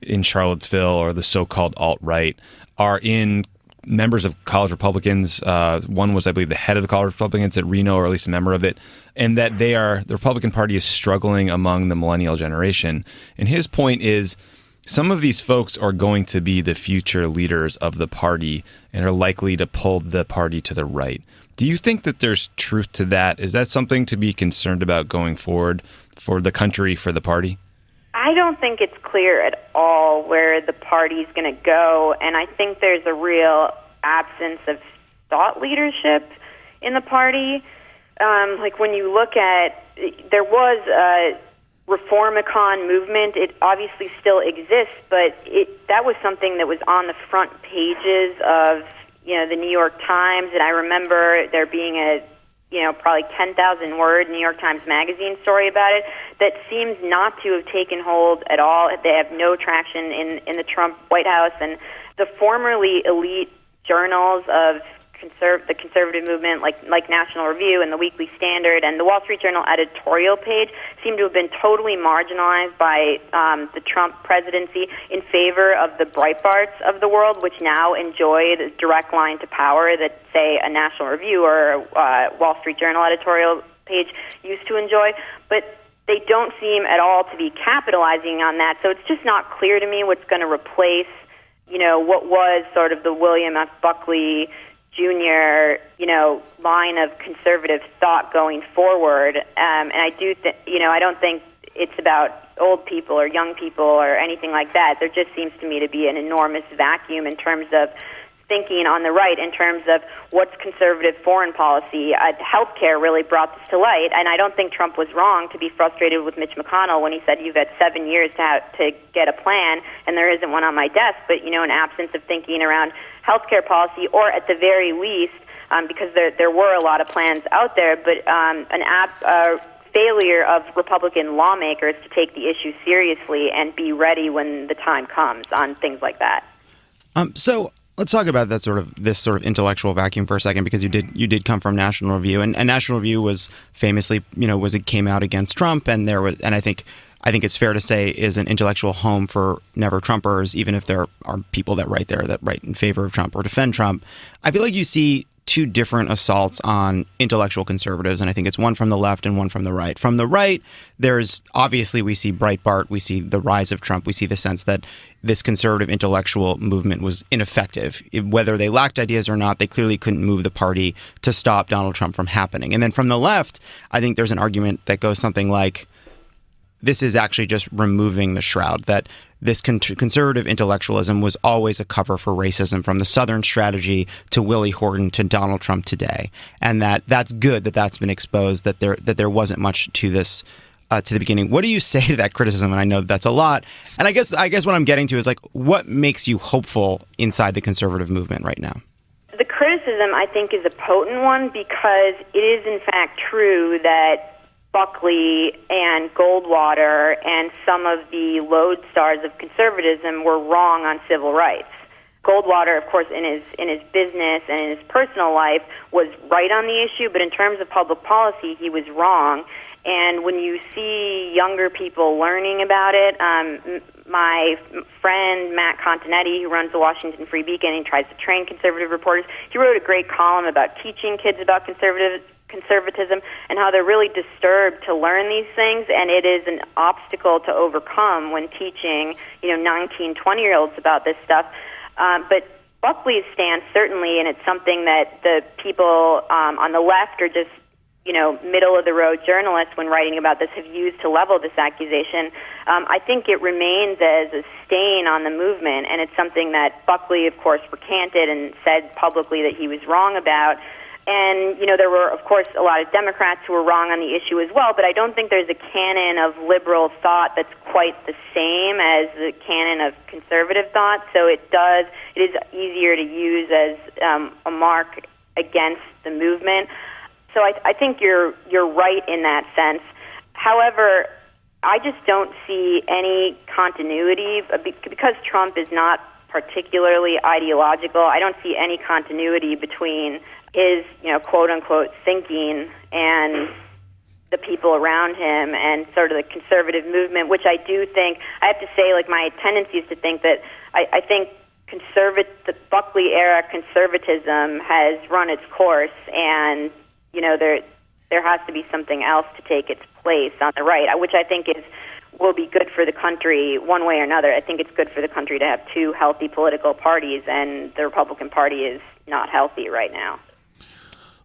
in Charlottesville, or the so-called alt-right, are in members of college Republicans. One was, I believe, the head of the college Republicans at Reno, or at least a member of it, and that the Republican Party is struggling among the millennial generation. And his point is, some of these folks are going to be the future leaders of the party and are likely to pull the party to the right. Do you think that there's truth to that? Is that something to be concerned about going forward for the country, for the party? I don't think it's clear at all where the party's going to go, and I think there's a real absence of thought leadership in the party. Like when you look at, there was a Reformicon movement. It obviously still exists, but that was something that was on the front pages of the New York Times, and I remember there being a probably 10,000 word New York Times Magazine story about it that seems not to have taken hold at all. They have no traction in the Trump White House, and the formerly elite journals of the conservative movement, like National Review and the Weekly Standard and the Wall Street Journal editorial page, seem to have been totally marginalized by the Trump presidency in favor of the Breitbarts of the world, which now enjoy the direct line to power that, say, a National Review or a Wall Street Journal editorial page used to enjoy. But they don't seem at all to be capitalizing on that. So it's just not clear to me what's going to replace, what was sort of the William F. Buckley Jr., line of conservative thought going forward. And I do I don't think it's about old people or young people or anything like that. There just seems to me to be an enormous vacuum in terms of thinking on the right, in terms of what's conservative foreign policy. Healthcare really brought this to light, and I don't think Trump was wrong to be frustrated with Mitch McConnell when he said, you've had 7 years to get a plan, and there isn't one on my desk. But, an absence of thinking around healthcare policy, or at the very least, because there were a lot of plans out there, but a failure of Republican lawmakers to take the issue seriously and be ready when the time comes on things like that. So let's talk about this sort of intellectual vacuum for a second, because you did come from National Review, and National Review was famously, it came out against Trump, and I think it's fair to say is an intellectual home for never Trumpers, even if there are people that write there that write in favor of Trump or defend Trump. I feel like you see two different assaults on intellectual conservatives, and I think it's one from the left and one from the right. From the right, there's obviously, we see Breitbart, we see the rise of Trump, we see the sense that this conservative intellectual movement was ineffective. Whether they lacked ideas or not, they clearly couldn't move the party to stop Donald Trump from happening. And then from the left, I think there's an argument that goes something like, this is actually just removing the shroud, that this conservative intellectualism was always a cover for racism, from the Southern strategy to Willie Horton to Donald Trump today, and that's good that that's been exposed, that there wasn't much to this to the beginning. What do you say to that criticism? And I know that's a lot. And I guess what I'm getting to is like, what makes you hopeful inside the conservative movement right now? The criticism, I think, is a potent one because it is, in fact, true that Buckley and Goldwater and some of the lodestars of conservatism were wrong on civil rights. Goldwater, of course, in his business and in his personal life, was right on the issue, but in terms of public policy, he was wrong. And when you see younger people learning about it, my friend Matt Continetti, who runs the Washington Free Beacon and tries to train conservative reporters, he wrote a great column about teaching kids about conservatism and how they're really disturbed to learn these things, and it is an obstacle to overcome when teaching 19, 20-year-olds about this stuff. But Buckley's stance, certainly, and it's something that the people on the left are just middle-of-the-road journalists, when writing about this, have used to level this accusation. I think it remains as a stain on the movement, and it's something that Buckley, of course, recanted and said publicly that he was wrong about. And, there were, of course, a lot of Democrats who were wrong on the issue as well, but I don't think there's a canon of liberal thought that's quite the same as the canon of conservative thought. So it is easier to use as a mark against the movement. So I think you're right in that sense. However, I just don't see any continuity because Trump is not particularly ideological. I don't see any continuity between his, quote unquote thinking and the people around him and sort of the conservative movement, which I do think, I have to say, like, my tendency is to think that I think the Buckley era conservatism has run its course, and there has to be something else to take its place on the right, which I think will be good for the country one way or another. I think it's good for the country to have two healthy political parties, and the Republican Party is not healthy right now.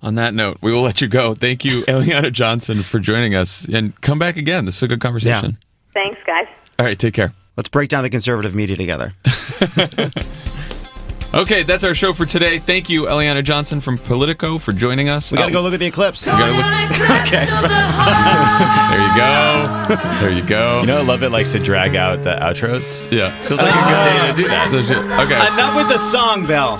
On that note, we will let you go. Thank you, Eliana Johnson, for joining us. And come back again. This is a good conversation. Yeah. Thanks, guys. All right, take care. Let's break down the conservative media together. Okay, that's our show for today. Thank you, Eliana Johnson from Politico, for joining us. We got to go look at the eclipse. We gotta look. Okay. There you go. Lovett likes to drag out the outros. Yeah. Feels like a good day to do that. Okay. Enough with the song, Bill.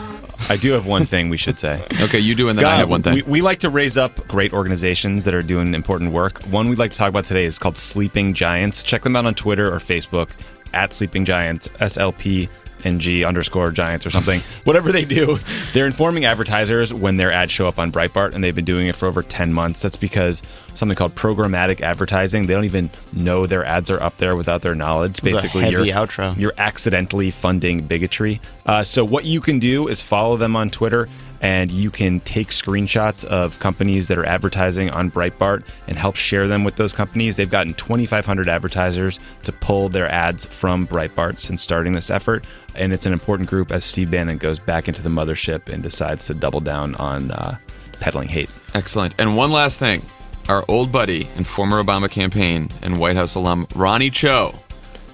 I do have one thing we should say. Okay, you do, and then I have one thing. We like to raise up great organizations that are doing important work. One we'd like to talk about today is called Sleeping Giants. Check them out on Twitter or Facebook at Sleeping Giants, SLPNG _ or something. Whatever they do, they're informing advertisers when their ads show up on Breitbart, and they've been doing it for over 10 months. That's because something called programmatic advertising, they don't even know their ads are up there without their knowledge. Basically, you're accidentally funding bigotry. So what you can do is follow them on Twitter, and you can take screenshots of companies that are advertising on Breitbart and help share them with those companies. They've gotten 2,500 advertisers to pull their ads from Breitbart since starting this effort. And it's an important group as Steve Bannon goes back into the mothership and decides to double down on peddling hate. Excellent. And one last thing. Our old buddy and former Obama campaign and White House alum Ronnie Cho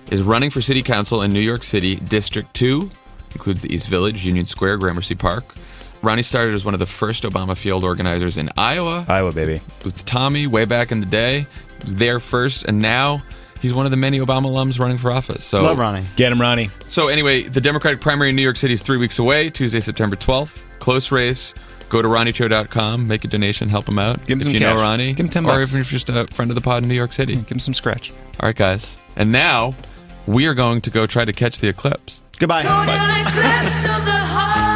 is running for city council in New York City, District 2. Includes the East Village, Union Square, Gramercy Park. Ronnie started as one of the first Obama field organizers in Iowa. Iowa, baby. With Tommy way back in the day. He was there first, and now he's one of the many Obama alums running for office. So, love Ronnie. Get him, Ronnie. So anyway, the Democratic primary in New York City is 3 weeks away, Tuesday, September 12th. Close race. Go to RonnieCho.com, make a donation, help him out. Give him if some you cash. know Ronnie. Give him $10. Or even if you're just a friend of the pod in New York City. Give him some scratch. All right, guys. And now, we are going to go try to catch the eclipse. Goodbye. Bye. Total eclipse of the heart.